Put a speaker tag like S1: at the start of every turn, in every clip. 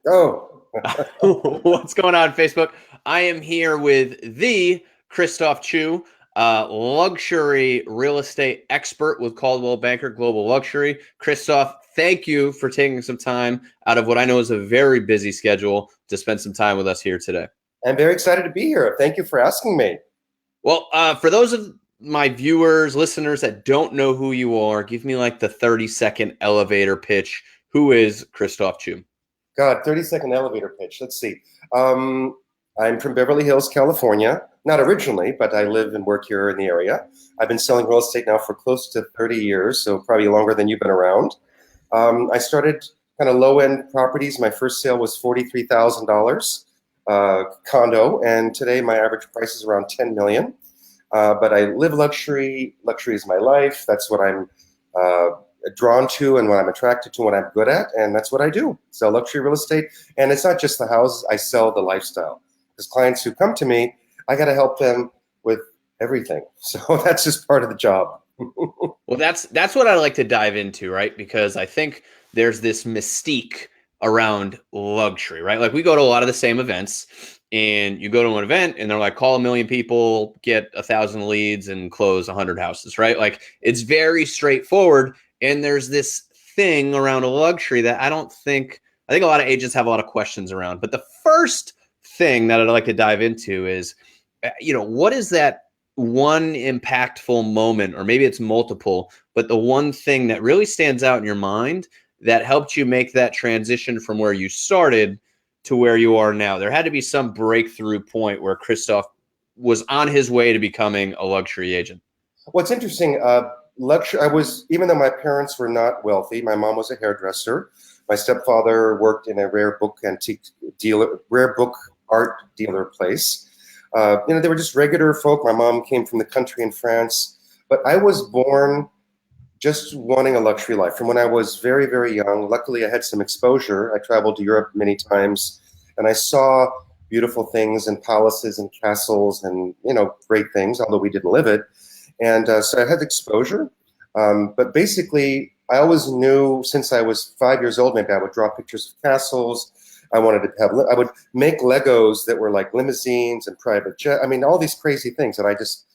S1: Oh,
S2: What's going on, Facebook? I am here with the Christophe Choo, luxury real estate expert with Coldwell Banker Global Luxury. Christophe, thank you for taking some time out of what I know is a very busy schedule to spend some time with us here today.
S1: I'm very excited to be here. Thank you for asking me.
S2: Well, for those of my viewers, listeners that don't know who you are, give me like the 30-second elevator pitch. Who is Christophe Choo?
S1: God, 30-second elevator pitch. Let's see. Um, I'm from Beverly Hills, California. Not originally, but I live and work here in the area. I've been selling real estate now for close to 30 years, so probably longer than you've been around. I started kind of low-end properties. My first sale was $43,000 condo, and today my average price is around 10 million. But I live luxury. Luxury is my life. That's what I'm drawn to and what I'm attracted to, what I'm good at, and that's what I do. Sell luxury real estate, and it's not just the houses. I sell the lifestyle. Because clients who come to me, I got to help them with everything. So that's just part of the job.
S2: Well, that's what I like to dive into, right? Because I think there's this mystique around luxury, right? Like we go to a lot of the same events, and you go to an event, and they're like, call 1 million people, get 1,000 leads, and close 100 houses, right? Like it's very straightforward. And there's this thing around a luxury that I think a lot of agents have a lot of questions around. But the first thing that I'd like to dive into is, what is that one impactful moment, or maybe it's multiple, but the one thing that really stands out in your mind that helped you make that transition from where you started to where you are now? There had to be some breakthrough point where Christophe was on his way to becoming a luxury agent.
S1: What's interesting, even though my parents were not wealthy, my mom was a hairdresser. My stepfather worked in a rare book art dealer place. They were just regular folk. My mom came from the country in France, but I was born just wanting a luxury life from when I was very, very young. Luckily, I had some exposure. I traveled to Europe many times, and I saw beautiful things and palaces and castles and, great things, although we didn't live it. And so I had exposure. But basically, I always knew since I was 5 years old, maybe I would draw pictures of castles. I would make Legos that were like limousines and private jet. I mean, all these crazy things that I just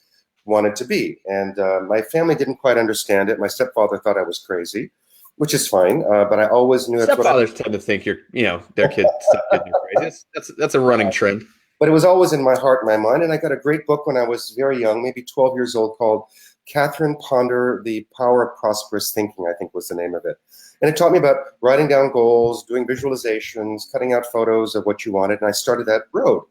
S1: wanted to be. And my family didn't quite understand it. My stepfather thought I was crazy, which is fine. But I always knew that's what
S2: Stepfathers tend to think their kids stop getting crazy. That's a running trend.
S1: But it was always in my heart and my mind. And I got a great book when I was very young, maybe 12 years old, called Catherine Ponder, The Power of Prosperous Thinking, I think was the name of it. And it taught me about writing down goals, doing visualizations, cutting out photos of what you wanted. And I started that road.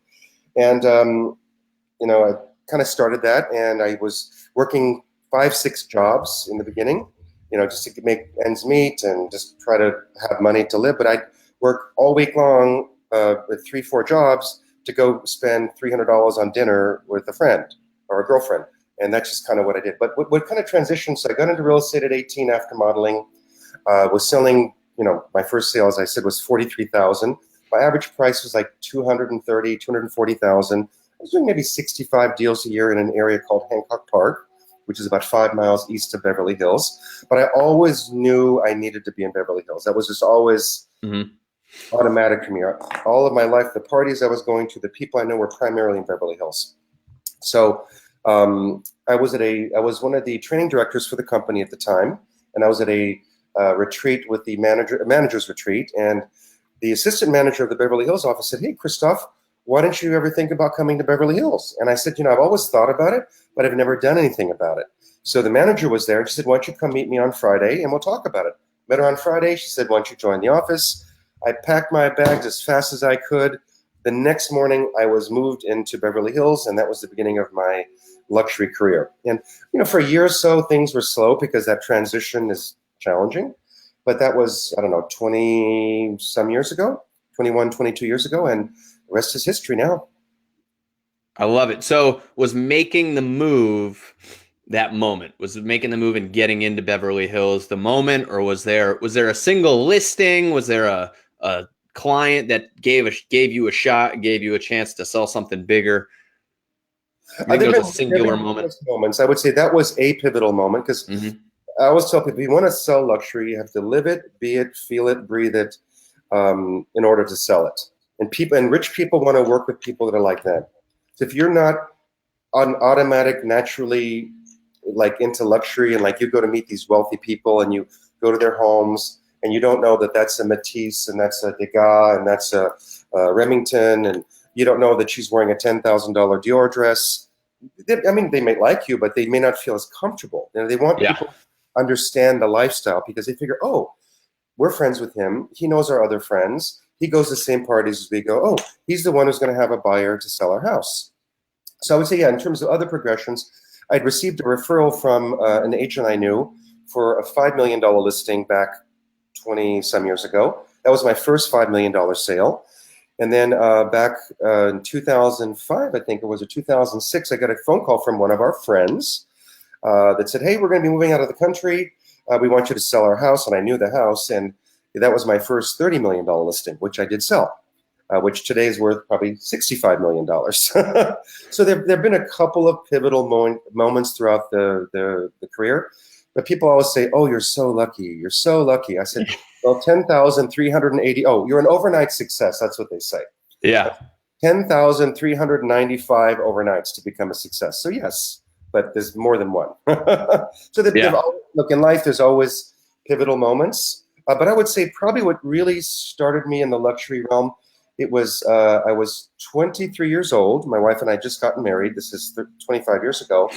S1: And, I kind of started that. And I was working 5-6 jobs in the beginning, just to make ends meet and just try to have money to live. But I'd work all week long with 3-4 jobs to go spend $300 on dinner with a friend or a girlfriend. And that's just kind of what I did. But what kind of transition? So I got into real estate at 18 after modeling, was selling, my first sale, as I said, was $43,000. My average price was like $230,000, $240,000. I was doing maybe 65 deals a year in an area called Hancock Park, which is about 5 miles east of Beverly Hills. But I always knew I needed to be in Beverly Hills. That was just always automatic for me. All of my life, the parties I was going to, the people I know were primarily in Beverly Hills. So I was one of the training directors for the company at the time, and I was at a retreat with the manager's retreat, and the assistant manager of the Beverly Hills office said, "Hey, Christophe, why don't you ever think about coming to Beverly Hills?" And I said, I've always thought about it, but I've never done anything about it. So the manager was there, and she said, "Why don't you come meet me on Friday, and we'll talk about it." Met her on Friday. She said, "Why don't you join the office?" I packed my bags as fast as I could. The next morning, I was moved into Beverly Hills, and that was the beginning of my luxury career. And, for a year or so, things were slow because that transition is challenging. But that was, 20-some years ago, 21, 22 years ago, and the rest is history now.
S2: I love it. So was making the move that moment? Was making the move and getting into Beverly Hills the moment, or was there a single listing? Was there a client that gave you a shot, gave you a chance to sell something bigger? I think it was a singular moment.
S1: Moments. I would say that was a pivotal moment because I always tell people, if you want to sell luxury, you have to live it, be it, feel it, breathe it. in order to sell it. And rich people want to work with people that are like that. So if you're not on automatic, naturally, like into luxury, and like you go to meet these wealthy people and you go to their homes and you don't know that that's a Matisse and that's a Degas and that's a Remington, and you don't know that she's wearing a $10,000 Dior dress. I mean, they may like you, but they may not feel as comfortable. You know, they want people to understand the lifestyle because they figure, oh, we're friends with him. He knows our other friends. He goes to the same parties as we go. Oh, he's the one who's going to have a buyer to sell our house. So I would say, yeah, in terms of other progressions, I'd received a referral from an agent I knew for a $5 million listing back 20-some years ago. That was my first $5 million sale. And then back in 2005, I think it was, or 2006, I got a phone call from one of our friends that said, hey, we're going to be moving out of the country. We want you to sell our house. And I knew the house. And that was my first $30 million listing, which I did sell, which today is worth probably $65 million. So there have been a couple of pivotal moments throughout the career. But people always say, oh, you're so lucky. You're so lucky. I said, well, 10,380. Oh, you're an overnight success. That's what they say.
S2: Yeah.
S1: 10,395 overnights to become a success. So yes, but there's more than one. So look, in life, there's always pivotal moments. But I would say probably what really started me in the luxury realm, it was I was 23 years old. My wife and I just gotten married. This is 25 years ago.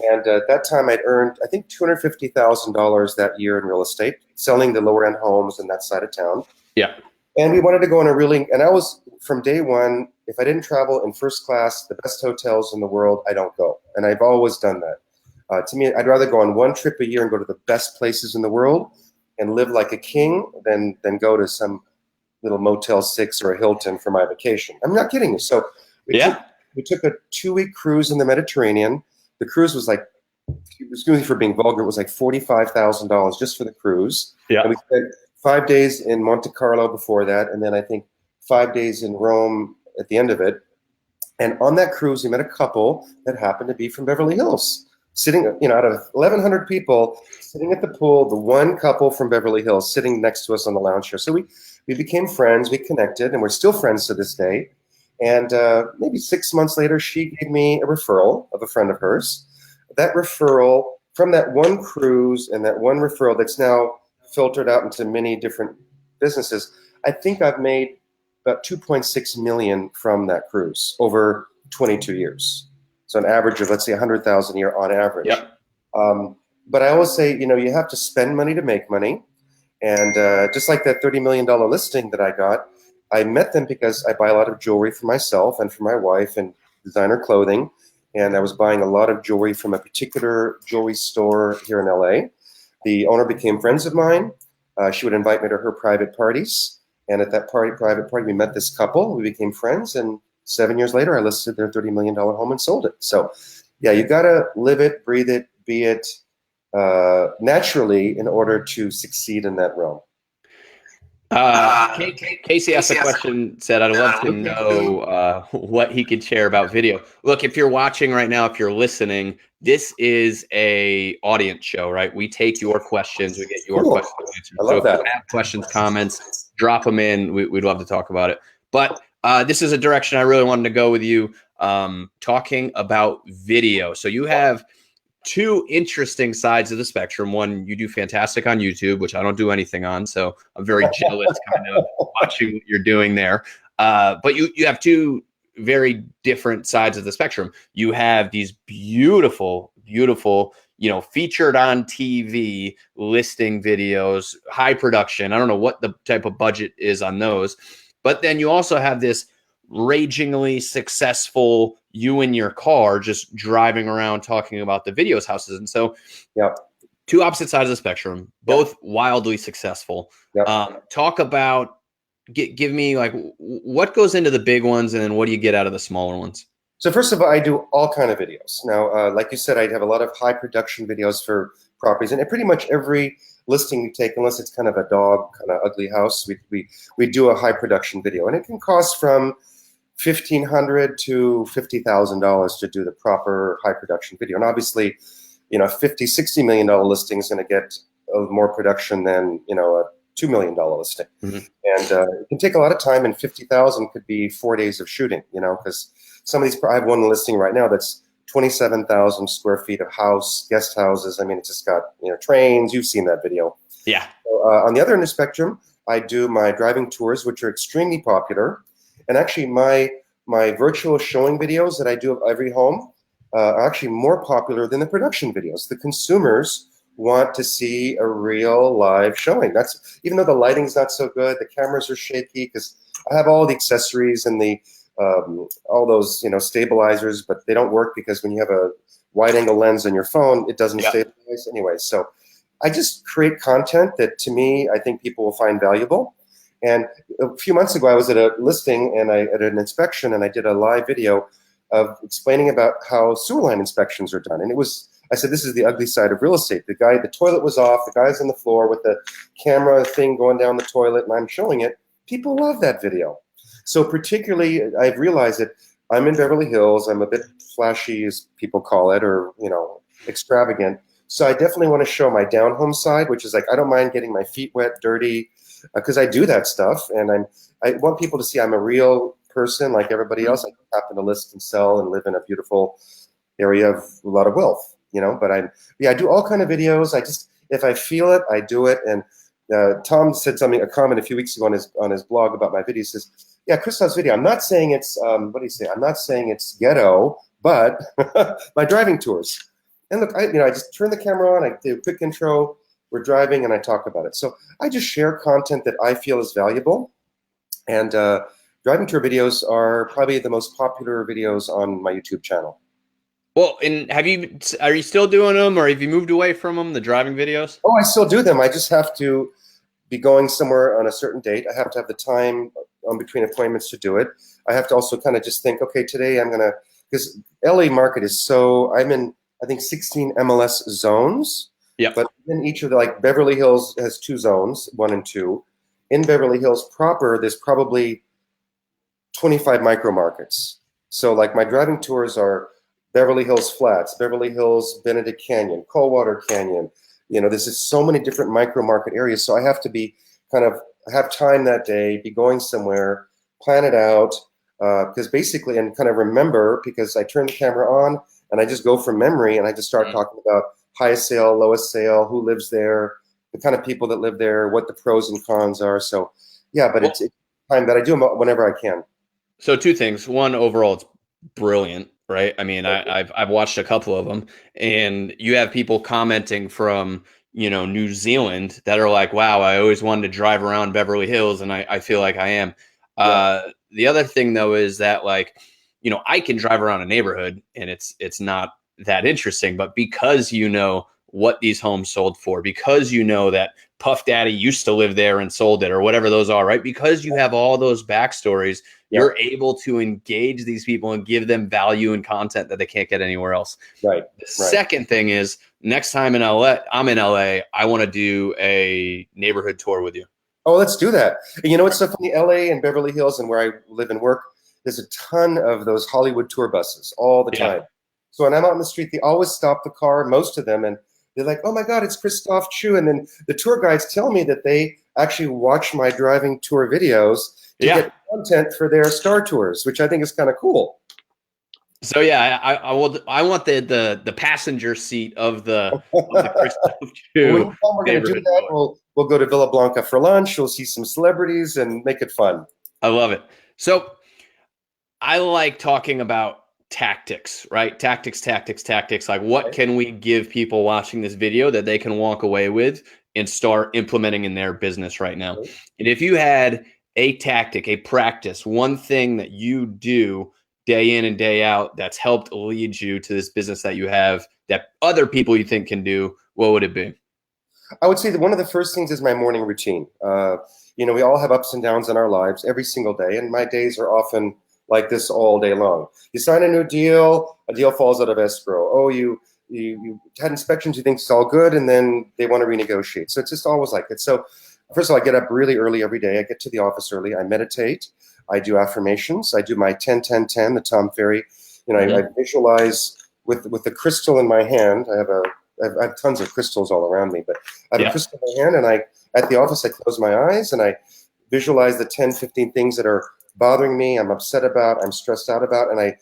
S1: And at that time, I'd earned, I think, $250,000 that year in real estate, selling the lower-end homes in that side of town.
S2: Yeah.
S1: And we wanted to go on and I was, from day one, if I didn't travel in first class, the best hotels in the world, I don't go. And I've always done that. To me, I'd rather go on one trip a year and go to the best places in the world and live like a king than go to some little Motel 6 or a Hilton for my vacation. I'm not kidding you. So we took a 2-week cruise in the Mediterranean. The cruise was like, excuse me for being vulgar, it was like $45,000 just for the cruise.
S2: Yeah.
S1: And we spent 5 days in Monte Carlo before that, and then I think 5 days in Rome at the end of it. And on that cruise, we met a couple that happened to be from Beverly Hills, sitting, out of 1,100 people, sitting at the pool, the one couple from Beverly Hills sitting next to us on the lounge chair. So we became friends, we connected, and we're still friends to this day. And maybe 6 months later, she gave me a referral of a friend of hers. That referral from that one cruise and that one referral that's now filtered out into many different businesses, I think I've made about $2.6 million from that cruise over 22 years. So an average of, let's say, $100,000 a year on average.
S2: Yep.
S1: But I always say, you have to spend money to make money. And just like that $30 million listing that I got, I met them because I buy a lot of jewelry for myself and for my wife and designer clothing. And I was buying a lot of jewelry from a particular jewelry store here in LA. The owner became friends of mine. She would invite me to her private parties. And at that private party, we met this couple. We became friends. And 7 years later, I listed their $30 million home and sold it. So yeah, you got to live it, breathe it, be it naturally in order to succeed in that realm.
S2: Casey asked a question, said, I'd love to know what he could share about video. Look, if you're watching right now, if you're listening, this is a audience show, right? We take your questions, we get your questions answered.
S1: I love that.
S2: If you have questions, comments, drop them in. We'd love to talk about it. But this is a direction I really wanted to go with you, talking about video. So you have two interesting sides of the spectrum. One, you do fantastic on YouTube, which I don't do anything on, so I'm very jealous kind of watching what you're doing there. But you have two very different sides of the spectrum. You have these beautiful, featured on TV listing videos, high production. I don't know what the type of budget is on those. But then you also have this ragingly successful you in your car just driving around talking about the videos houses. And so two opposite sides of the spectrum, both wildly successful. Talk about, give me like what goes into the big ones and then what do you get out of the smaller ones?
S1: So first of all, I do all kind of videos. Now, like you said, I have a lot of high production videos for properties, and pretty much every listing we take, unless it's kind of a dog, kind of ugly house, we do a high production video, and it can cost from $1,500 to $50,000 to do the proper high production video. And obviously, $50, $60 million listing is going to get more production than, a $2 million listing.
S2: Mm-hmm.
S1: And it can take a lot of time, and 50,000 could be 4 days of shooting, you know, because some of these, I have one listing right now that's 27,000 square feet of house, guest houses. I mean, it's just got, you know, trains. You've seen that video.
S2: Yeah.
S1: So, on the other end of the spectrum, I do my driving tours, which are extremely popular. And actually, my virtual showing videos that I do of every home are actually more popular than the production videos. The consumers want to see a real live showing. That's, even though the lighting's not so good, the cameras are shaky, because I have all the accessories and the all those, you know, stabilizers, but they don't work because when you have a wide angle lens on your phone, it doesn't stabilize anyway. So I just create content that, to me, I think people will find valuable. And a few months ago, I was at a listing and I at an inspection, and I did a live video of explaining about how sewer line inspections are done. And it was, I said, this is the ugly side of real estate. The toilet was off, the guy's on the floor with the camera thing going down the toilet, and I'm showing it. People love that video. So particularly, I've realized that I'm in Beverly Hills. I'm a bit flashy, as people call it, or, you know, extravagant. So I definitely want to show my down home side, which is like, I don't mind getting my feet wet, dirty, because I do that stuff. And I want people to see I'm a real person like everybody else. I happen to list and sell and live in a beautiful area of a lot of wealth, you know. But I do all kind of videos. I just, if I feel it, I do it. And Tom said something, a comment a few weeks ago on his blog about my video. He says, yeah, Christophe's video, I'm not saying it's, what do you say? I'm not saying it's ghetto, but my driving tours. And look, I just turn the camera on, I do a quick intro, we're driving, and I talk about it. So I just share content that I feel is valuable. And driving tour videos are probably the most popular videos on my YouTube channel.
S2: Well, and are you still doing them, or have you moved away from them, the driving videos?
S1: Oh, I still do them. I just have to be going somewhere on a certain date. I have to have the time between appointments to do it. I have to also kind of just think, okay, today I'm going to, because LA market is so, I'm in, I think, 16 MLS zones.
S2: Yeah.
S1: But in each of the, like Beverly Hills has 2 zones, 1 and 2. In Beverly Hills proper, there's probably 25 micro markets. So like my driving tours are Beverly Hills Flats, Beverly Hills, Benedict Canyon, Coldwater Canyon. You know, there's just so many different micro market areas. So I have to be kind of, have time that day, be going somewhere, plan it out, because basically, and kind of remember, because I turn the camera on and I just go from memory and I just start talking about highest sale, lowest sale, who lives there, the kind of people that live there, what the pros and cons are. So yeah, but it's time that I do them whenever I can.
S2: So 2 things. One, overall, it's brilliant, right? I mean, I've watched a couple of them, and you have people commenting from, you know, New Zealand that are like, wow, I always wanted to drive around Beverly Hills, and I feel like I am. The other thing, though, is that, like, you know, I can drive around a neighborhood and it's not that interesting, but because you know what these homes sold for, because you know that Puff Daddy used to live there and sold it, or whatever those are, right? Because you have all those backstories, you're able to engage these people and give them value and content that they can't get anywhere else.
S1: Right.
S2: The second thing is, next time I'm in LA, I want to do a neighborhood tour with you.
S1: Oh, let's do that. You know, it's so funny, LA and Beverly Hills and where I live and work, there's a ton of those Hollywood tour buses all the time. So when I'm out in the street, they always stop the car, most of them, and they're like, oh my God, it's Christophe Choo. And then the tour guides tell me that they actually watch my driving tour videos to get content for their star tours, which I think is kind of cool.
S2: So yeah, I want the passenger seat of the Christophe Choo.
S1: When we're going to do that, we'll go to Villa Blanca for lunch. We'll see some celebrities and make it fun.
S2: I love it. So I like talking about tactics, right? Tactics. Like, what can we give people watching this video that they can walk away with and start implementing in their business right now? And if you had a tactic, a practice, one thing that you do day in and day out that's helped lead you to this business that you have that other people you think can do, what would it be?
S1: I would say that one of the first things is my morning routine. You know, we all have ups and downs in our lives every single day, and my days are often like this all day long. You sign a new deal, a deal falls out of escrow. Oh, you had inspections, you think it's all good, and then they want to renegotiate. So it's just always like it. So first of all, I get up really early every day. I get to the office early. I meditate. I do affirmations. I do my 10-10-10, the Tom Ferry. You know, I visualize with the crystal in my hand. I have I have tons of crystals all around me, but I have
S2: Yeah.
S1: a crystal in my hand, and at the office, I close my eyes and I visualize the 10, 15 things that are bothering me, I'm upset about, I'm stressed out about, and I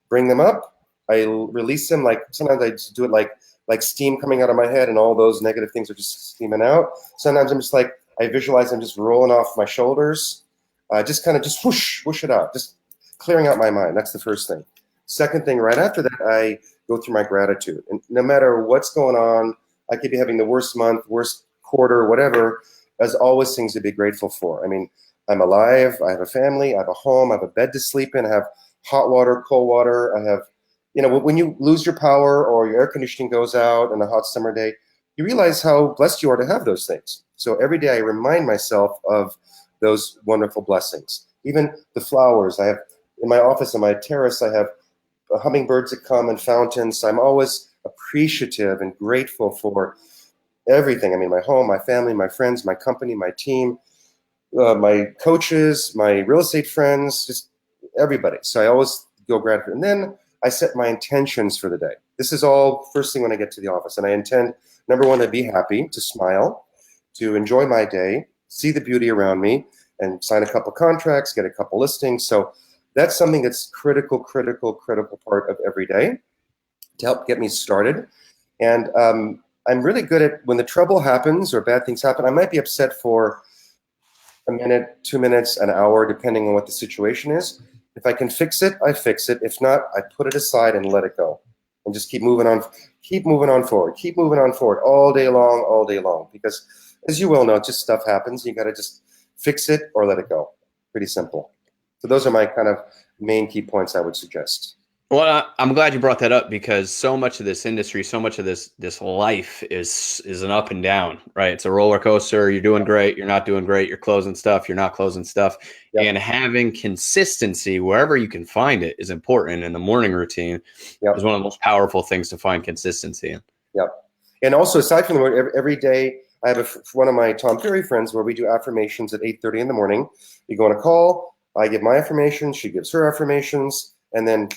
S1: bring them up. I release them. Like sometimes I just do it like steam coming out of my head, and all those negative things are just steaming out. Sometimes I'm just like, I visualize them just rolling off my shoulders, just kind of just whoosh it out, just clearing out my mind. That's the first thing. Second thing, right after that, I go through my gratitude. And no matter what's going on, I could be having the worst month, worst quarter, whatever, there's always things to be grateful for. I mean, I'm alive, I have a family, I have a home, I have a bed to sleep in, I have hot water, cold water, I have, when you lose your power or your air conditioning goes out on a hot summer day, you realize how blessed you are to have those things. So every day I remind myself of those wonderful blessings. Even the flowers I have in my office, on my terrace, I have hummingbirds that come and fountains. I'm always appreciative and grateful for everything. I mean, my home, my family, my friends, my company, my team, my coaches, my real estate friends, just everybody. So I always go gratitude. And then I set my intentions for the day. This is all first thing when I get to the office. And I intend, number one, to be happy, to smile, to enjoy my day, see the beauty around me, and sign a couple contracts, get a couple listings. So that's something that's critical part of every day to help get me started. And I'm really good at when the trouble happens or bad things happen, I might be upset for a minute, 2 minutes, an hour, depending on what the situation is. If I can fix it, I fix it. If not, I put it aside and let it go and just keep moving on forward all day long. Because as you well know, just stuff happens. You got to just fix it or let it go. Pretty simple. So those are my kind of main key points I would suggest.
S2: Well, I'm glad you brought that up because so much of this industry, so much of this life is an up and down, right? It's a roller coaster. You're doing great. You're not doing great. You're closing stuff. You're not closing stuff. Yep. And having consistency wherever you can find it is important. And the morning routine is one of the most powerful things to find consistency in.
S1: Yep. And also, aside from the morning, every day, I have one of my Tom Ferry friends where we do affirmations at 8:30 in the morning. We go on a call. I give my affirmations. She gives her affirmations. And then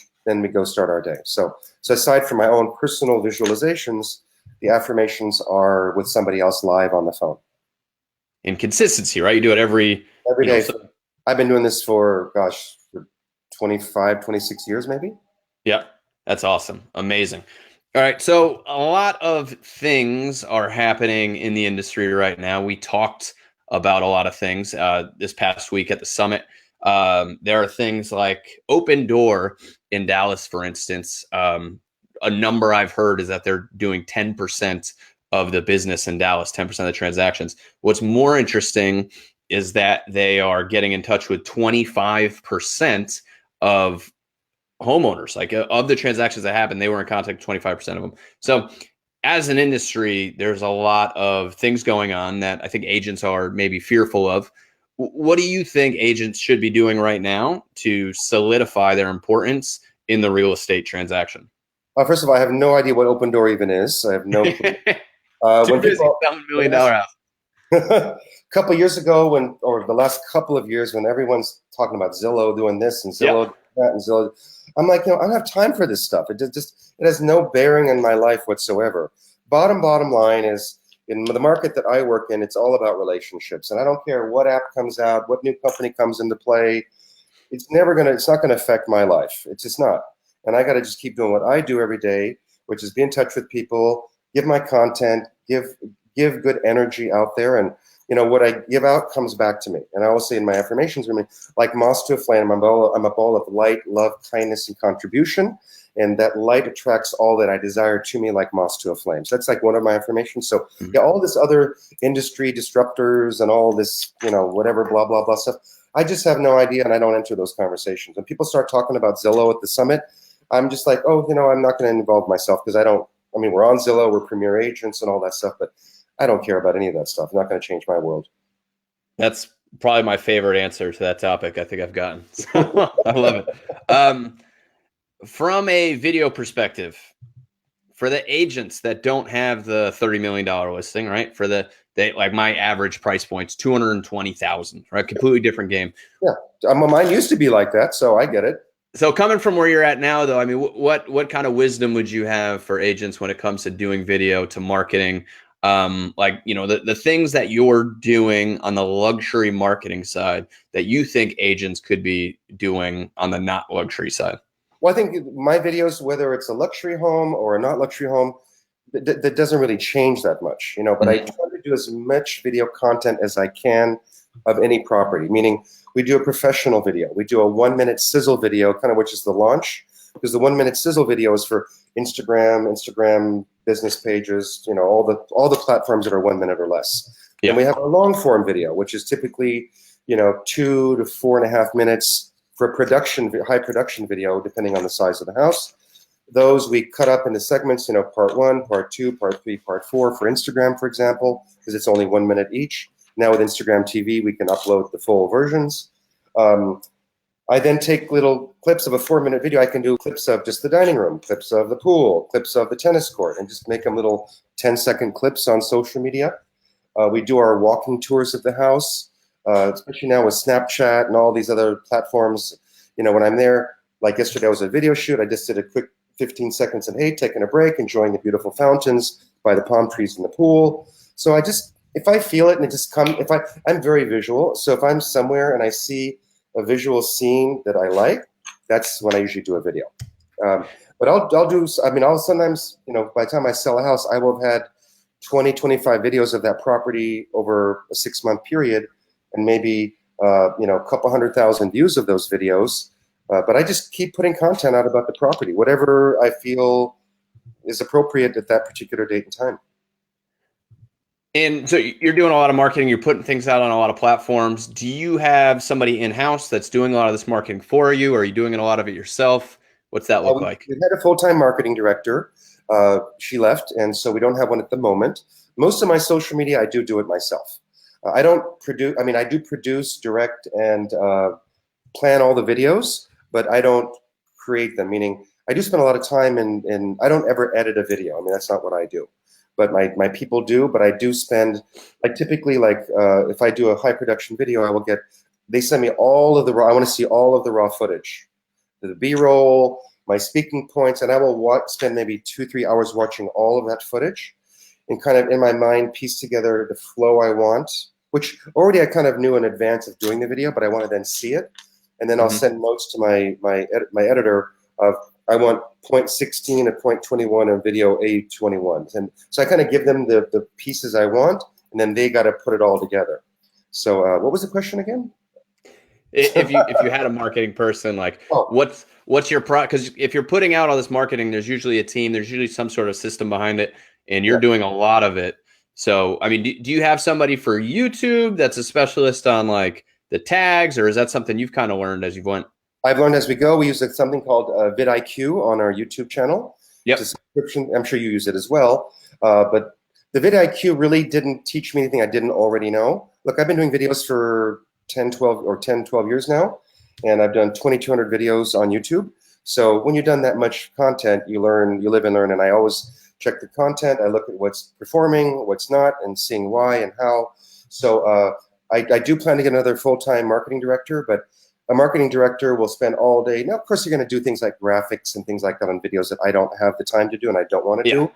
S1: we go start our day. So aside from my own personal visualizations, the affirmations are with somebody else live on the phone.
S2: And consistency, right? You do it every
S1: day. So I've been doing this for 25, 26 years, maybe.
S2: Yeah, that's awesome. Amazing. All right. So a lot of things are happening in the industry right now. We talked about a lot of things this past week at the summit. There are things like Opendoor in Dallas, for instance. A number I've heard is that they're doing 10% of the business in Dallas, 10% of the transactions. What's more interesting is that they are getting in touch with 25% of homeowners. Like of the transactions that happened, they were in contact with 25% of them. So as an industry, there's a lot of things going on that I think agents are maybe fearful of. What do you think agents should be doing right now to solidify their importance in the real estate transaction?
S1: First of all, I have no idea what Opendoor even is. I have no clue.
S2: Too busy selling $1 million house.
S1: A couple of years ago, or the last couple of years, when everyone's talking about Zillow doing this and Zillow that and Zillow, I'm like, I don't have time for this stuff. It has no bearing in my life whatsoever. Bottom line is, in the market that I work in, it's all about relationships. And I don't care what app comes out, what new company comes into play. It's not going to affect my life. It's just not. And I got to just keep doing what I do every day, which is be in touch with people, give my content, give good energy out there. And, what I give out comes back to me. And I always say in my affirmations, like moss to a flame, I'm a ball of light, love, kindness, and contribution. And that light attracts all that I desire to me like moss to a flame. So that's like one of my affirmations. So all this other industry disruptors and all this, whatever, blah, blah, blah stuff, I just have no idea, and I don't enter those conversations. When people start talking about Zillow at the summit, I'm just like, I'm not going to involve myself because we're on Zillow, we're premier agents and all that stuff, but I don't care about any of that stuff. I'm not going to change my world.
S2: That's probably my favorite answer to that topic I think I've gotten. So, I love it. From a video perspective, for the agents that don't have the $30 million listing, right? Like my average price point's $220,000, right? Completely different game.
S1: Yeah, mine used to be like that, so I get it.
S2: So coming from where you're at now, though, I mean, what kind of wisdom would you have for agents when it comes to doing video to marketing? Like, you know, the things that you're doing on the luxury marketing side that you think agents could be doing on the not luxury side.
S1: Well, I think my videos, whether it's a luxury home or a not luxury home, that doesn't really change that much, you know, but I try to do as much video content as I can of any property, meaning we do a professional video. We do a 1-minute sizzle video, kind of which is the launch, because the 1-minute sizzle video is for Instagram business pages, you know, all the platforms that are 1 minute or less.
S2: Yeah.
S1: And we have a long form video, which is typically, you know, 2 to 4.5 minutes for a high production video, depending on the size of the house. Those we cut up into segments, you know, part 1, part 2, part 3, part 4 for Instagram, for example, because it's only 1 minute each. Now with Instagram TV, we can upload the full versions. I then take little clips of a 4-minute video. I can do clips of just the dining room, clips of the pool, clips of the tennis court, and just make them little 10-second clips on social media. We do our walking tours of the house, especially now with Snapchat and all these other platforms. You know, when I'm there, like yesterday was a video shoot. I just did a quick 15 seconds and, hey, taking a break, enjoying the beautiful fountains by the palm trees in the pool. So I just, if I feel it and it just comes, I'm very visual. So if I'm somewhere and I see a visual scene that I like, that's when I usually do a video. But I'll sometimes, you know, by the time I sell a house, I will have had 20, 25 videos of that property over a 6-month period, and maybe, you know, a couple 100,000 views of those videos. But I just keep putting content out about the property, whatever I feel is appropriate at that particular date and time.
S2: And so you're doing a lot of marketing, you're putting things out on a lot of platforms. Do you have somebody in-house that's doing a lot of this marketing for you? Or are you doing a lot of it yourself? What's that look like?
S1: We had a full-time marketing director. She left, and so we don't have one at the moment. Most of my social media, I do it myself. I don't produce, I mean, I do produce, direct, and plan all the videos, but I don't create them, meaning I do spend a lot of time in I don't ever edit a video. I mean, that's not what I do. But my people do, but I typically, like, if I do a high production video, they send me all of the raw, I want to see all of the raw footage, the B-roll, my speaking points, and I will spend maybe 2-3 hours watching all of that footage and kind of in my mind piece together the flow I want, which already I kind of knew in advance of doing the video, but I want to then see it. And then I'll send notes to my editor of, I want point 16 and point 21 of video A21. And so I kind of give them the pieces I want, and then they got to put it all together. So what was the question again?
S2: If you had a marketing person, like, what's your because if you're putting out all this marketing, there's usually a team, there's usually some sort of system behind it, and you're doing a lot of it. So, I mean, do you have somebody for YouTube that's a specialist on like the tags, or is that something you've kind of learned as you've went?
S1: I've learned as we go. We use something called vidIQ on our YouTube channel.
S2: Yep.
S1: It's a subscription. I'm sure you use it as well. But the vidIQ really didn't teach me anything I didn't already know. Look, I've been doing videos for 10, 12 years now, and I've done 2,200 videos on YouTube. So when you've done that much content, you learn, you live and learn. And I always check the content. I look at what's performing, what's not, and seeing why and how. So I do plan to get another full-time marketing director, but a marketing director will spend all day. Now, of course, you're going to do things like graphics and things like that on videos that I don't have the time to do and I don't want to do.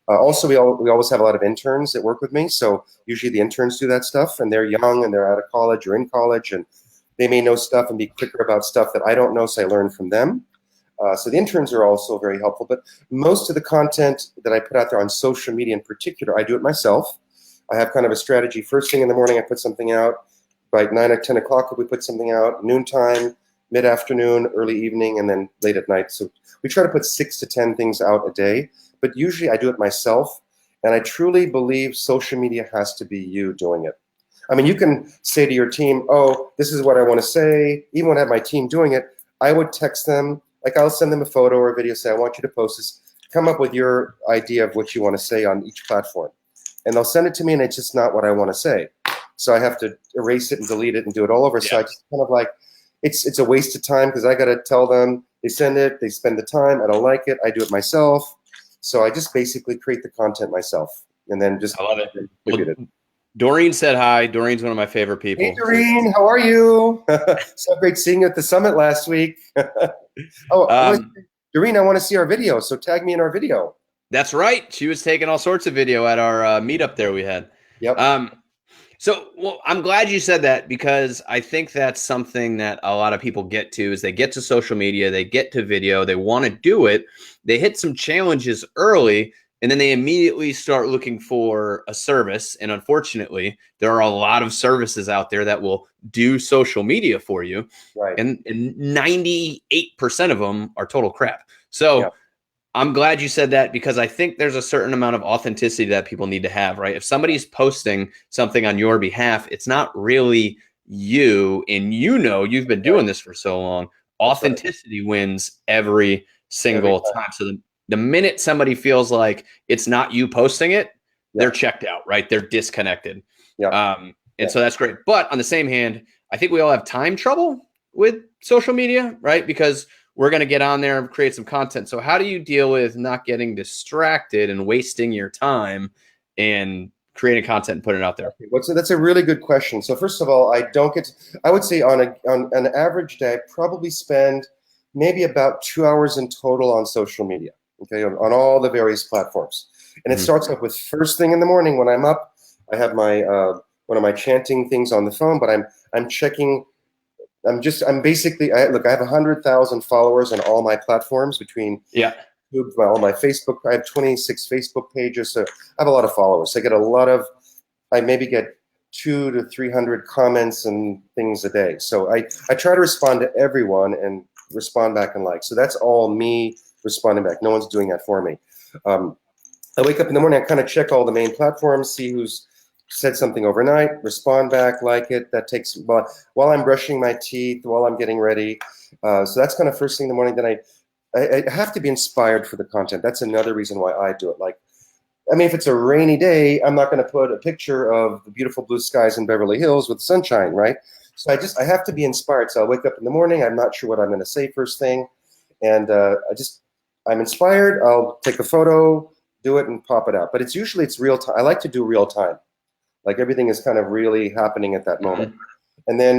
S1: Also, we always have a lot of interns that work with me. So usually the interns do that stuff, and they're young and they're out of college or in college, and they may know stuff and be quicker about stuff that I don't know, so I learn from them. So the interns are also very helpful. But most of the content that I put out there on social media in particular, I do it myself. I have kind of a strategy. First thing in the morning, I put something out. By 9 or 10 o'clock, we put something out, noontime, mid-afternoon, early evening, and then late at night. So we try to put 6 to 10 things out a day, but usually I do it myself, and I truly believe social media has to be you doing it. I mean, you can say to your team, oh, this is what I want to say. Even when I have my team doing it, I would text them, like I'll send them a photo or a video, say, I want you to post this. Come up with your idea of what you want to say on each platform. And they'll send it to me, and it's just not what I want to say. So I have to erase it and delete it and do it all over. Yeah. So I just kind of like, it's a waste of time because I got to tell them, they send it, they spend the time, I don't like it, I do it myself. So I just basically create the content myself and then just
S2: I love it. Doreen said hi. Doreen's one of my favorite people.
S1: Hey, Doreen, how are you? So great seeing you at the summit last week. Doreen, I want to see our video, so tag me in our video.
S2: That's right. She was taking all sorts of video at our meetup there we had.
S1: Yep.
S2: Well, I'm glad you said that, because I think that's something that a lot of people get to is they get to social media, they get to video, they want to do it, they hit some challenges early, and then they immediately start looking for a service. And unfortunately, there are a lot of services out there that will do social media for you.
S1: Right.
S2: And 98% of them are total crap. So
S1: yeah.
S2: I'm glad you said that, because I think there's a certain amount of authenticity that people need to have, right? If somebody's posting something on your behalf, it's not really you, and you've been doing this for so long. Authenticity wins every single time. So the minute somebody feels like it's not you posting it, they're checked out, right? They're disconnected. And so that's great. But on the same hand, I think we all have time trouble with social media, right? Because we're going to get on there and create some content. So how do you deal with not getting distracted and wasting your time and creating content and putting it out there?
S1: That's a really good question. So first of all, I would say on an average day, I probably spend maybe about 2 hours in total on social media, okay, on all the various platforms. And it starts up with first thing in the morning when I'm up. I have my one of my chanting things on the phone, but I'm checking. I'm basically, I have 100,000 followers on all my platforms between YouTube, all my Facebook. I have 26 Facebook pages, so I have a lot of followers. I maybe get 200 to 300 comments and things a day. So I try to respond to everyone and respond back and like. So that's all me responding back. No one's doing that for me. I wake up in the morning, I kind of check all the main platforms, see who's said something overnight, respond back, like it. That takes while I'm brushing my teeth, while I'm getting ready. So that's kind of first thing in the morning. Then I have to be inspired for the content. That's another reason why I do it. Like, I mean, if it's a rainy day, I'm not going to put a picture of the beautiful blue skies in Beverly Hills with sunshine, right? So I have to be inspired. So I wake up in the morning, I'm not sure what I'm going to say first thing, and I'm inspired. I'll take a photo, do it, and pop it out. But it's real time. I like to do real time. Like everything is kind of really happening at that moment. And then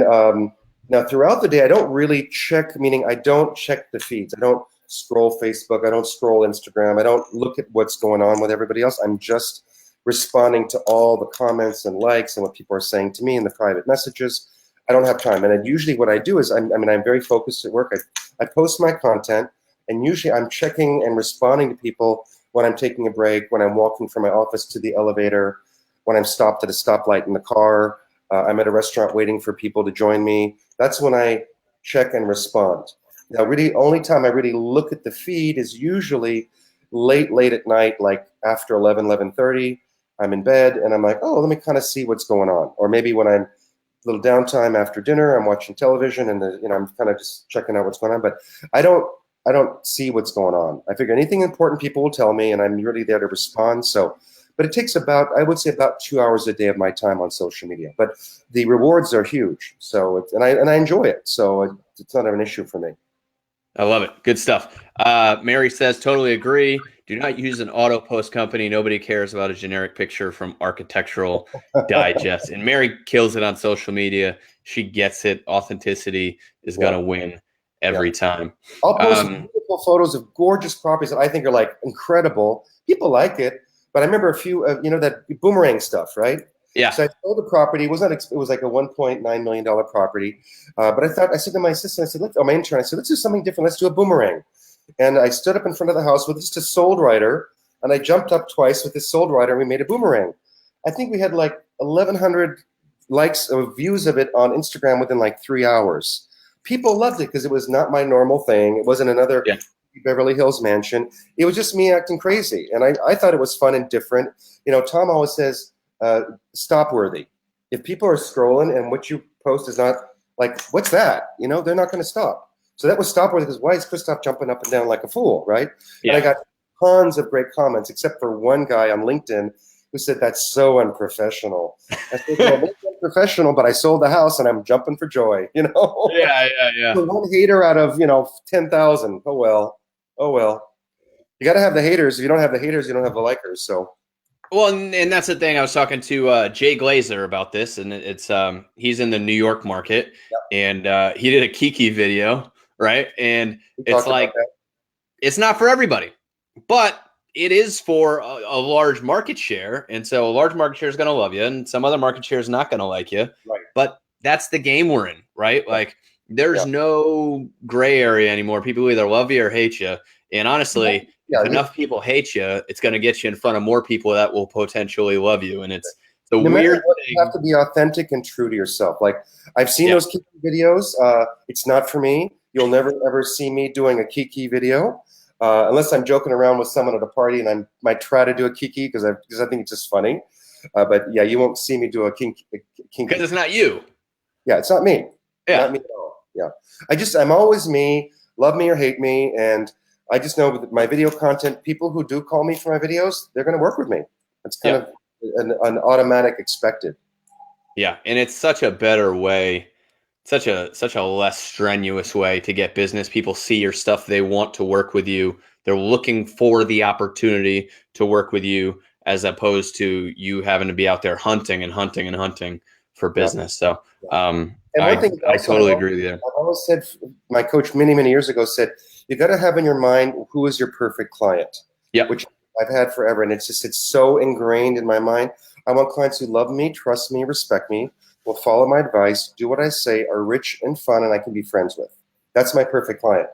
S1: now throughout the day, I don't really check, meaning I don't check the feeds. I don't scroll Facebook. I don't scroll Instagram. I don't look at what's going on with everybody else. I'm just responding to all the comments and likes and what people are saying to me in the private messages. I don't have time. And usually what I do is, I'm very focused at work. I post my content, and usually I'm checking and responding to people when I'm taking a break, when I'm walking from my office to the elevator, when I'm stopped at a stoplight in the car, I'm at a restaurant waiting for people to join me. That's when I check and respond. Now, really, only time I really look at the feed is usually late at night, like after 11:30. I'm in bed, and I'm like, oh, let me kind of see what's going on. Or maybe when I'm a little downtime after dinner, I'm watching television, and I'm kind of just checking out what's going on. But I don't see what's going on. I figure anything important people will tell me, and I'm really there to respond. But it takes I would say about 2 hours a day of my time on social media. But the rewards are huge. So, and I enjoy it. So it's not an issue for me.
S2: I love it. Good stuff. Mary says, totally agree. Do not use an auto post company. Nobody cares about a generic picture from Architectural Digest. And Mary kills it on social media. She gets it. Authenticity is going to win every time.
S1: I'll post beautiful photos of gorgeous properties that I think are like incredible. People like it. But I remember a few, that boomerang stuff, right?
S2: Yeah.
S1: So I sold the property. It was like a $1.9 million property. But I said to my assistant, my intern, I said, let's do something different. Let's do a boomerang. And I stood up in front of the house with just a sold writer, and I jumped up twice with this sold writer, and we made a boomerang. I think we had like 1,100 likes or views of it on Instagram within like 3 hours. People loved it because it was not my normal thing. It wasn't another Beverly Hills mansion. It was just me acting crazy. And I thought it was fun and different. Tom always says, stop worthy. If people are scrolling and what you post is not like, what's that? They're not going to stop. So that was stop worthy, because why is Christophe jumping up and down like a fool, right? Yeah. And I got tons of great comments, except for one guy on LinkedIn who said, that's so unprofessional. I said, well, it's unprofessional, but I sold the house and I'm jumping for joy,
S2: Yeah.
S1: So one hater out of, 10,000. Oh, well. You got to have the haters. If you don't have the haters, you don't have the likers. So
S2: Well, and that's the thing. I was talking to Jay Glazer about this, and it's he's in the New York market, and he did a Kiki video, right? And
S1: We
S2: it's
S1: talked about
S2: like
S1: that.
S2: it's not for everybody, but it is for a large market share, and so a large market share is going to love you, and some other market share is not going to like you.
S1: Right.
S2: But that's the game we're in, right? Like there's no gray area anymore. People either love you or hate you, and honestly. If enough people hate you, it's going to get you in front of more people that will potentially love you. And it's the weird thing.
S1: You have to be authentic and true to yourself. Like I've seen those Kiki videos. It's not for me. You'll never ever see me doing a Kiki video unless I'm joking around with someone at a party and I might try to do a Kiki because I think it's just funny. But yeah, you won't see me do a Kiki.
S2: Because it's not you.
S1: Yeah, it's not me.
S2: Yeah.
S1: Not me at all. Yeah. I'm always me, love me or hate me. And I just know with my video content, people who do call me for my videos, they're going to work with me. It's kind of an automatic expected.
S2: Yeah, and it's such a better way, such a less strenuous way to get business. People see your stuff, they want to work with you. They're looking for the opportunity to work with you, as opposed to you having to be out there hunting and hunting and hunting for business. So I totally agree with you.
S1: I've always said, my coach many years ago said, you got to have in your mind who is your perfect client.
S2: Yeah,
S1: which I've had forever, and it's so ingrained in my mind. I want clients who love me, trust me, respect me, will follow my advice, do what I say, are rich and fun, and I can be friends with. That's my perfect client.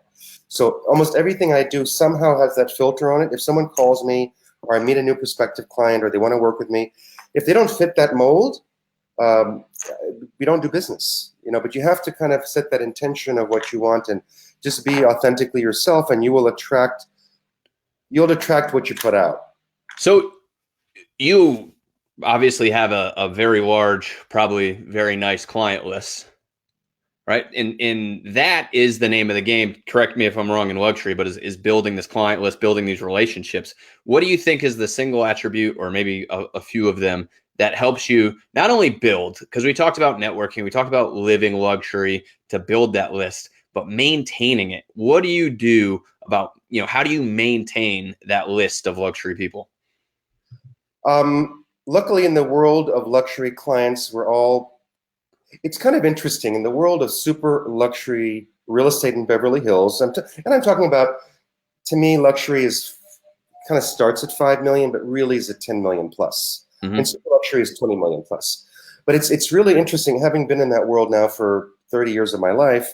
S1: So almost everything I do somehow has that filter on it. If someone calls me, or I meet a new prospective client, or they want to work with me, if they don't fit that mold, we don't do business. But you have to kind of set that intention of what you want and just be authentically yourself, and you'll attract what you put out. So
S2: you obviously have a very large, probably very nice client list, right? And that is the name of the game. Correct me if I'm wrong in luxury, but is building this client list, building these relationships. What do you think is the single attribute, or maybe a few of them, that helps you not only build, because we talked about networking, we talked about living luxury to build that list, but maintaining it? What do you do about, how do you maintain that list of luxury people?
S1: Luckily, in the world of luxury clients, it's kind of interesting. In the world of super luxury real estate in Beverly Hills, and I'm talking about, to me, luxury kind of starts at 5 million, but really is at 10 million plus. Mm-hmm. And super luxury is 20 million plus. But it's really interesting, having been in that world now for 30 years of my life.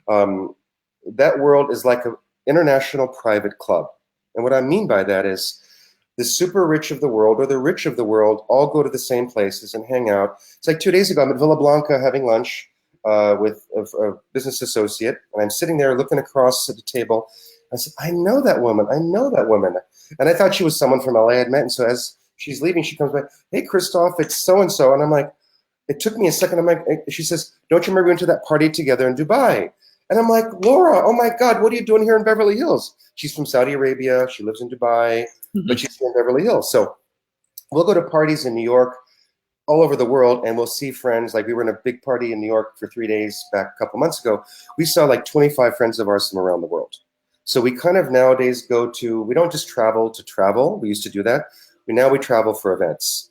S1: That world is like an international private club. And what I mean by that is the super rich of the world, or the rich of the world, all go to the same places and hang out. It's like 2 days ago, I'm at Villa Blanca having lunch with a business associate, and I'm sitting there looking across at the table. I said, I know that woman. And I thought she was someone from LA I'd met. And so as she's leaving, she comes back, hey, Christophe, it's so-and-so. And I'm like, it took me a second. I'm like, she says, don't you remember we went to that party together in Dubai? And I'm like, Laura, oh my God, what are you doing here in Beverly Hills? She's from Saudi Arabia. She lives in Dubai, but she's here in Beverly Hills. So we'll go to parties in New York, all over the world, and we'll see friends. Like we were in a big party in New York for 3 days back a couple months ago. We saw like 25 friends of ours from around the world. So we kind of nowadays we don't just travel to travel. We used to do that. We travel for events,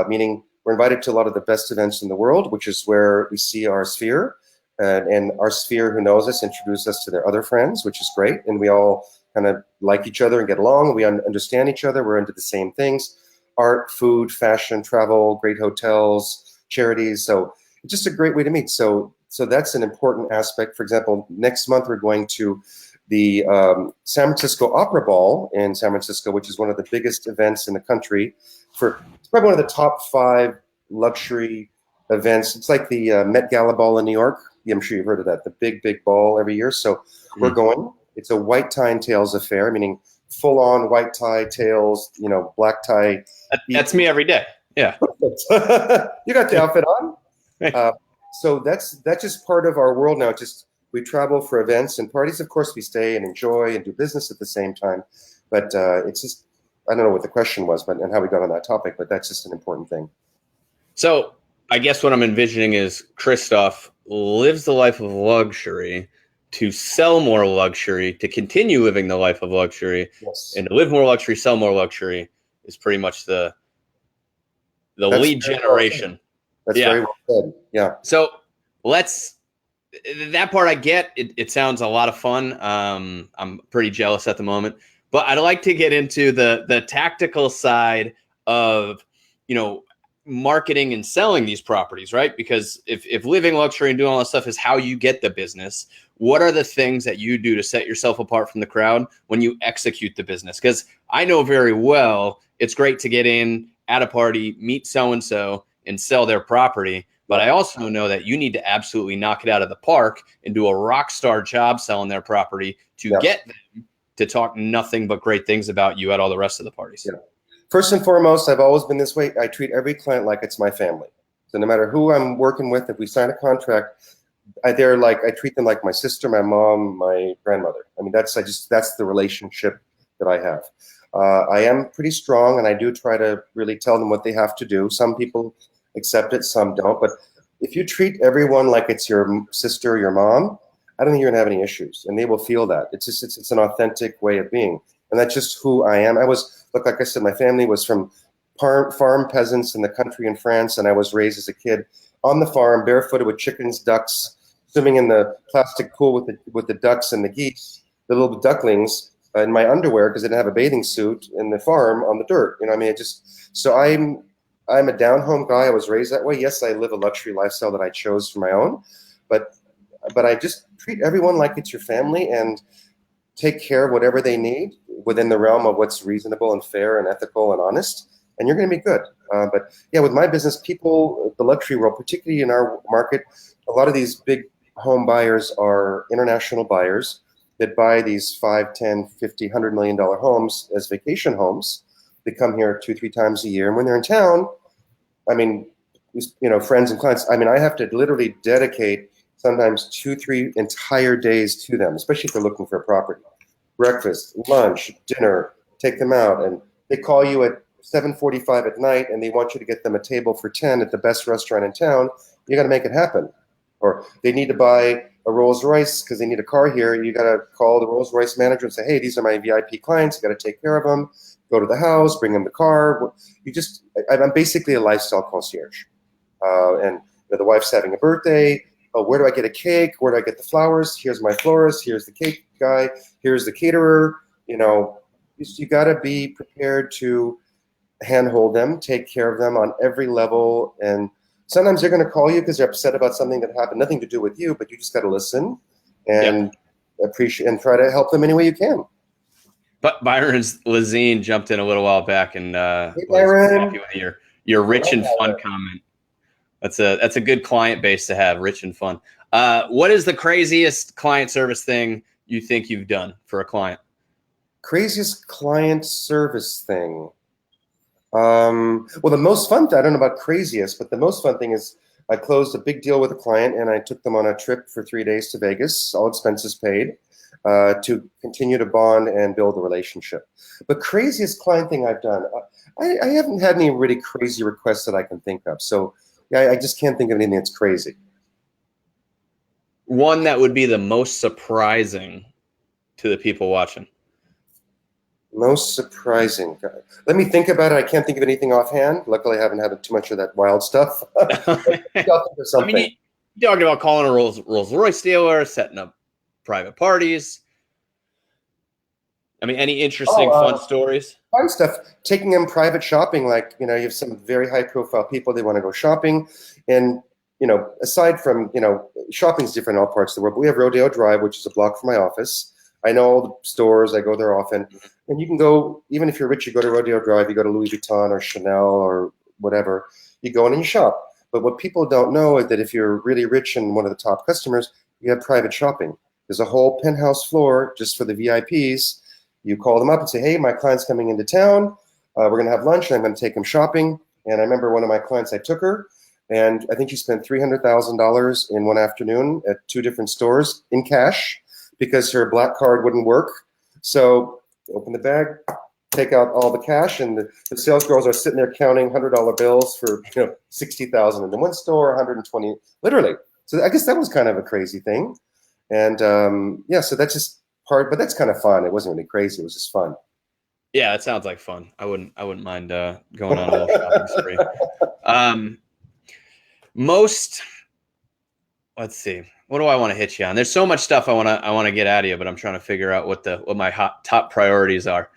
S1: meaning we're invited to a lot of the best events in the world, which is where we see our sphere. And our sphere who knows us introduce us to their other friends, which is great. And we all kind of like each other and get along. We understand each other. We're into the same things: art, food, fashion, travel, great hotels, charities. So it's just a great way to meet. So that's an important aspect. For example, next month we're going to the San Francisco Opera Ball in San Francisco, which is one of the biggest events in the country. It's probably one of the top 5 luxury events. It's like the Met Gala Ball in New York. Yeah, I'm sure you've heard of that. The big ball every year. So we're going. It's a white tie and tails affair, meaning full-on white tie, tails, black tie.
S2: That's me every day. Yeah.
S1: You got the outfit on. So that's just part of our world now. Just we travel for events and parties. Of course, we stay and enjoy and do business at the same time. But it's just, I don't know what the question was, and how we got on that topic, but that's just an important thing.
S2: So I guess what I'm envisioning is Christophe lives the life of luxury to sell more luxury, to continue living the life of luxury, yes. And to live more luxury, sell more luxury is pretty much the
S1: That's
S2: lead
S1: very well said.
S2: generation.
S1: That's
S2: Yeah.
S1: very well said. Yeah.
S2: So that part I get. It sounds a lot of fun. I'm pretty jealous at the moment, but I'd like to get into the tactical side of, marketing and selling these properties, right? Because if living luxury and doing all that stuff is how you get the business, what are the things that you do to set yourself apart from the crowd when you execute the business? Because I know very well it's great to get in at a party, meet so-and-so, and sell their property. But I also know that you need to absolutely knock it out of the park and do a rock star job selling their property to get them to talk nothing but great things about you at all the rest of the parties.
S1: Yeah. First and foremost, I've always been this way. I treat every client like it's my family. So no matter who I'm working with, if we sign a contract, I treat them like my sister, my mom, my grandmother. I mean, that's the relationship that I have. I am pretty strong, and I do try to really tell them what they have to do. Some people accept it, some don't. But if you treat everyone like it's your sister or your mom, I don't think you're gonna have any issues, and they will feel that. It's an authentic way of being, and that's just who I am. Like I said, my family was from farm peasants in the country in France, and I was raised as a kid on the farm, barefooted with chickens, ducks, swimming in the plastic pool with the ducks and the geese, the little ducklings, in my underwear because I didn't have a bathing suit in the farm on the dirt. I mean, I'm a down-home guy. I was raised that way. Yes, I live a luxury lifestyle that I chose for my own, but I just treat everyone like it's your family and take care of whatever they need within the realm of what's reasonable and fair and ethical and honest, and you're going to be good. But yeah, with my business, people, the luxury world, particularly in our market, a lot of these big home buyers are international buyers that buy these $5, $10, $50, $100 million homes as vacation homes. They come here 2-3 times a year, and when they're in town, I mean, friends and clients, I mean, I have to literally dedicate sometimes 2-3 entire days to them, especially if they're looking for a property. Breakfast, lunch, dinner, take them out, and they call you at 7:45 at night and they want you to get them a table for 10 at the best restaurant in town. You got to make it happen. Or they need to buy a Rolls Royce because they need a car here. You got to call the Rolls Royce manager and say, hey, these are my VIP clients. You got to take care of them. Go to the house, bring them the car. I'm basically a lifestyle concierge. And the wife's having a birthday. Oh, where do I get a cake? Where do I get the flowers? Here's my florist. Here's the cake guy. Here's the caterer. You got to be prepared to handhold them, take care of them on every level. And sometimes they're going to call you because they're upset about something that happened, nothing to do with you, but you just got to listen and appreciate and try to help them any way you can.
S2: But Byron Lazine jumped in a little while back and
S1: hey, Byron.
S2: Was happy with your rich and fun comment. That's a good client base to have, rich and fun. What is the craziest client service thing you think you've done for a client?
S1: Craziest client service thing. Well, the most fun thing, I don't know about craziest, but the most fun thing is I closed a big deal with a client and I took them on a trip for 3 days to Vegas, all expenses paid, to continue to bond and build a relationship. The craziest client thing I've done, I haven't had any really crazy requests that I can think of. So yeah, I just can't think of anything that's crazy.
S2: One that would be the most surprising to the people watching.
S1: Most surprising. Let me think about it. I can't think of anything offhand. Luckily, I haven't had too much of that wild stuff.
S2: I mean, you talked about calling a Rolls Royce dealer, setting up private parties. I mean, any interesting fun stories?
S1: Fun stuff. Taking them private shopping, like, you have some very high profile people, they want to go shopping. And, aside from, shopping's different in all parts of the world, but we have Rodeo Drive, which is a block from my office. I know all the stores, I go there often. And you can go, even if you're rich, you go to Rodeo Drive, you go to Louis Vuitton or Chanel or whatever, you go in and you shop. But what people don't know is that if you're really rich and one of the top customers, you have private shopping. There's a whole penthouse floor just for the VIPs. You call them up and say, hey, my client's coming into town. We're going to have lunch and I'm going to take them shopping. And I remember one of my clients, I took her and I think she spent $300,000 in one afternoon at 2 different stores in cash because her black card wouldn't work. So open the bag, take out all the cash, and the sales girls are sitting there counting $100 bills for $60,000 in the one store, 120, literally. So I guess that was kind of a crazy thing. And so that's just but that's kind of fun. It wasn't really crazy. It was just fun.
S2: Yeah, it sounds like fun. I wouldn't mind going on a little shopping spree. Most, let's see, what do I want to hit you on? There's so much stuff I want to get out of you, but I'm trying to figure out what my top priorities are.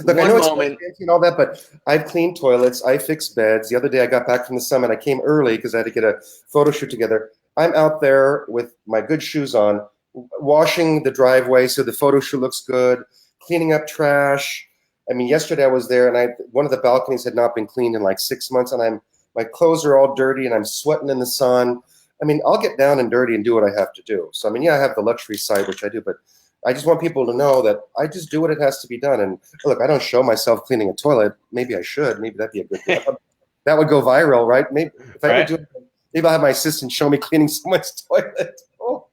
S1: Look, I know it's fancy and all that, but I've cleaned toilets. I fixed beds. The other day I got back from the summit. I came early because I had to get a photo shoot together. I'm out there with my good shoes on, washing the driveway so the photo shoot looks good, cleaning up trash. I mean, yesterday I was there and one of the balconies had not been cleaned in like 6 months, and my clothes are all dirty and I'm sweating in the sun. I mean, I'll get down and dirty and do what I have to do. So, I mean, yeah, I have the luxury side, which I do, but I just want people to know that I just do what it has to be done. And look, I don't show myself cleaning a toilet. Maybe I should. Maybe that'd be a good thing. That would go viral, right? Maybe if I could do it, maybe I'll have my assistant show me cleaning someone's toilet. Oh.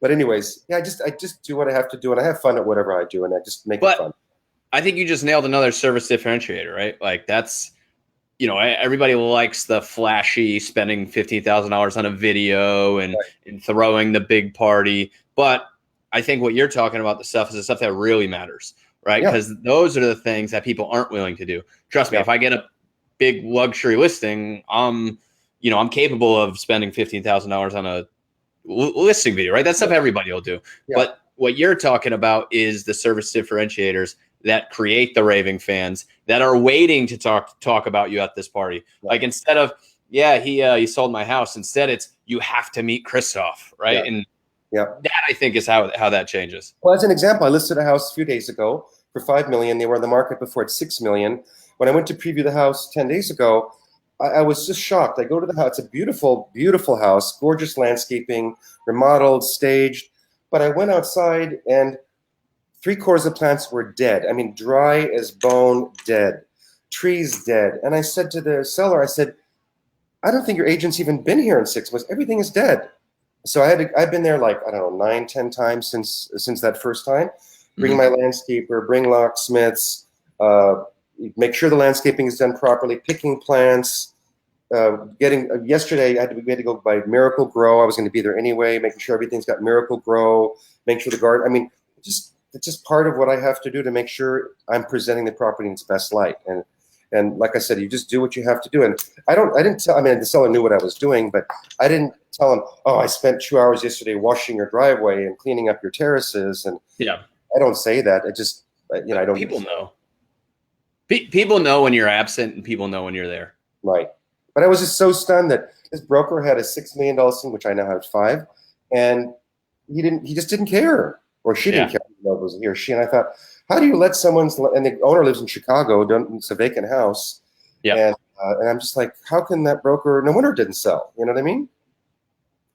S1: But anyways, yeah, I just do what I have to do, and I have fun at whatever I do, and I just make it fun.
S2: I think you just nailed another service differentiator, right? Like that's, everybody likes the flashy, spending $15,000 on a video and throwing the big party, but I think what you're talking about, the stuff, is the stuff that really matters, right? Because those are the things that people aren't willing to do. Trust me, if I get a big luxury listing, I'm capable of spending $15,000 on a listing video, right? That stuff everybody will do. Yeah. But what you're talking about is the service differentiators that create the raving fans that are waiting to talk about you at this party. Yeah. Like instead of, he sold my house, instead it's, you have to meet Christophe, right? Yeah. And that I think is how that changes.
S1: Well, as an example, I listed a house a few days ago for $5 million. They were on the market before at $6 million. When I went to preview the house 10 days ago, I was just shocked. I go to the house. It's a beautiful, beautiful house, gorgeous landscaping, remodeled, staged. But I went outside and 3/4 of the plants were dead. I mean, dry as bone, dead. Trees dead. And I said to the seller, I said, I don't think your agent's even been here in 6 months. Everything is dead. So I've been there like, I don't know, 9, 10 times since that first time. Bring my landscaper, bring locksmiths, make sure the landscaping is done properly, picking plants, yesterday we had to go by Miracle Grow. I was going to be there anyway, making sure everything's got Miracle Grow, make sure the garden, I mean, it's just part of what I have to do to make sure I'm presenting the property in its best light. And like I said, you just do what you have to do. And the seller knew what I was doing, but I didn't tell him, oh, I spent 2 hours yesterday washing your driveway and cleaning up your terraces. And I don't say that. I don't.
S2: People know. People know when you're absent, and people know when you're there.
S1: Right. But I was just so stunned that this broker had a $6 million listing, which I now have 5, and he just didn't care, or she didn't care. It was he or she. And I thought, how do you let and the owner lives in Chicago, it's a vacant house. Yeah. And I'm just like, how can that broker, no wonder it didn't sell. You know what I mean?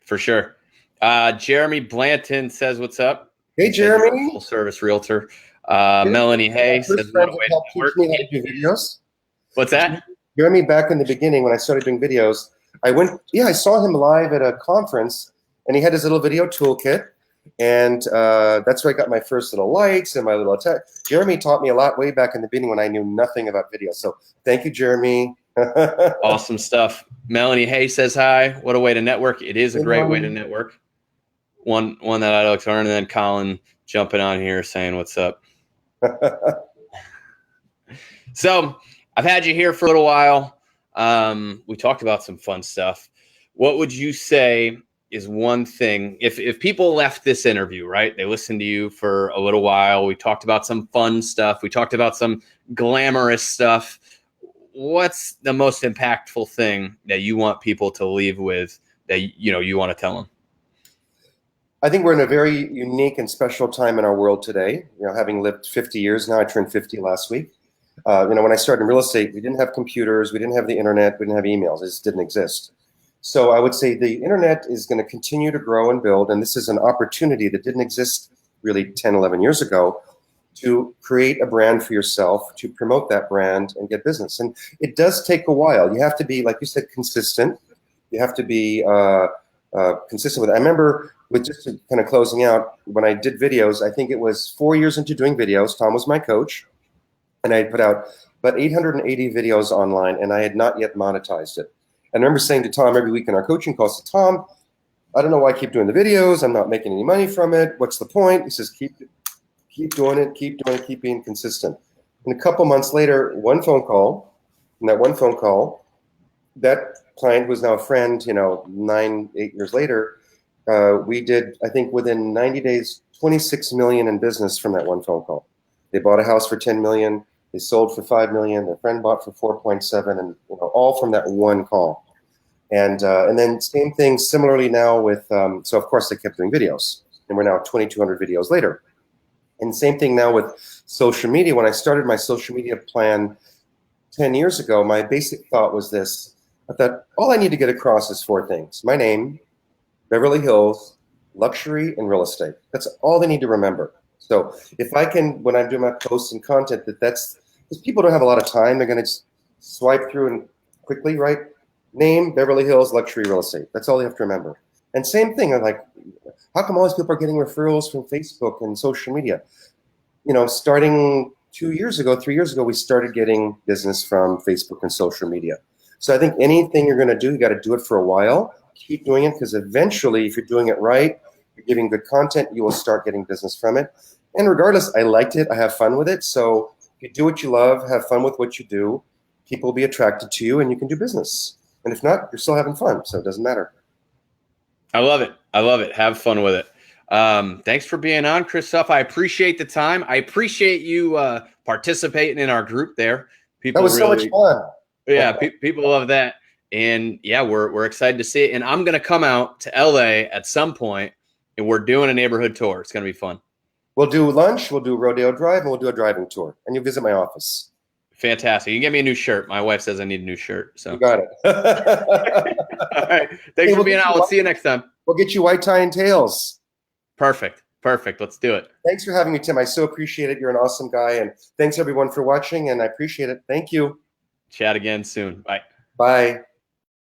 S2: For sure. Jeremy Blanton says, what's up?
S1: Hey, Jeremy.
S2: Full service realtor. Melanie Hay says, what a way to
S1: teach me how to do videos.
S2: What's that?
S1: Jeremy, back in the beginning when I started doing videos, I saw him live at a conference, and he had his little video toolkit. And that's where I got my first little lights and my little attack. Jeremy taught me a lot way back in the beginning when I knew nothing about video. So thank you, Jeremy.
S2: Awesome stuff. Melanie Hay says hi. What a way to network. It is a great way to network. One that I like to learn. And then Colin jumping on here saying what's up. So I've had you here for a little while. We talked about some fun stuff. What would you say is one thing, if people left this interview, right, they listened to you for a little while, we talked about some fun stuff, we talked about some glamorous stuff, what's the most impactful thing that you want people to leave with that you want to tell them?
S1: I think we're in a very unique and special time in our world today. Having lived 50 years now, I turned 50 last week. When I started in real estate, we didn't have computers, we didn't have the internet, we didn't have emails, it just didn't exist. So I would say the internet is going to continue to grow and build, and this is an opportunity that didn't exist really 10, 11 years ago to create a brand for yourself, to promote that brand and get business. And it does take a while. You have to be, like you said, consistent. You have to be consistent with it. I remember with just kind of closing out, when I did videos, I think it was 4 years into doing videos, Tom was my coach, and I had put out about 880 videos online, and I had not yet monetized it. And I remember saying to Tom every week in our coaching calls, I said, Tom, I don't know why I keep doing the videos. I'm not making any money from it. What's the point? He says, keep doing it, keep being consistent. And a couple months later, one phone call, in that one phone call, that client was now a friend, 8 years later, we did, I think within 90 days, 26 million in business from that one phone call. They bought a house for 10 million. They sold for 5 million. Their friend bought for 4.7, and all from that one call. And then same thing similarly now with, so of course they kept doing videos, and we're now 2,200 videos later. And same thing now with social media. When I started my social media plan 10 years ago, my basic thought was this. I thought, all I need to get across is 4 things. My name, Beverly Hills, luxury, and real estate. That's all they need to remember. So if I can, when I'm doing my posts and content, that's, because people don't have a lot of time, they're going to just swipe through and quickly, right? Name, Beverly Hills, luxury, real estate. That's all they have to remember. And same thing, I'm like, how come all these people are getting referrals from Facebook and social media? Starting 2 years ago, 3 years ago, we started getting business from Facebook and social media. So I think anything you're going to do, you got to do it for a while. Keep doing it, because eventually, if you're doing it right, you're giving good content, you will start getting business from it. And regardless, I liked it. I have fun with it. So if you do what you love, have fun with what you do, people will be attracted to you and you can do business. And if not, you're still having fun. So it doesn't matter.
S2: I love it. I love it. Have fun with it. Thanks for being on, Christophe. I appreciate the time. I appreciate you participating in our group there. People
S1: that was really, so much fun.
S2: Yeah, people love that. And yeah, we're excited to see it. And I'm going to come out to LA at some point, and we're doing a neighborhood tour. It's going to be fun.
S1: We'll do lunch, we'll do Rodeo Drive, and we'll do a driving tour. And you'll visit my office.
S2: Fantastic. You can get me a new shirt. My wife says I need a new shirt. So
S1: you got it.
S2: All right. Thanks for being out. We'll see you next time.
S1: We'll get you white tie and tails.
S2: Perfect. Let's do it.
S1: Thanks for having me, Tim. I so appreciate it. You're an awesome guy. And thanks everyone for watching. And I appreciate it. Thank you.
S2: Chat again soon. Bye.
S1: Bye.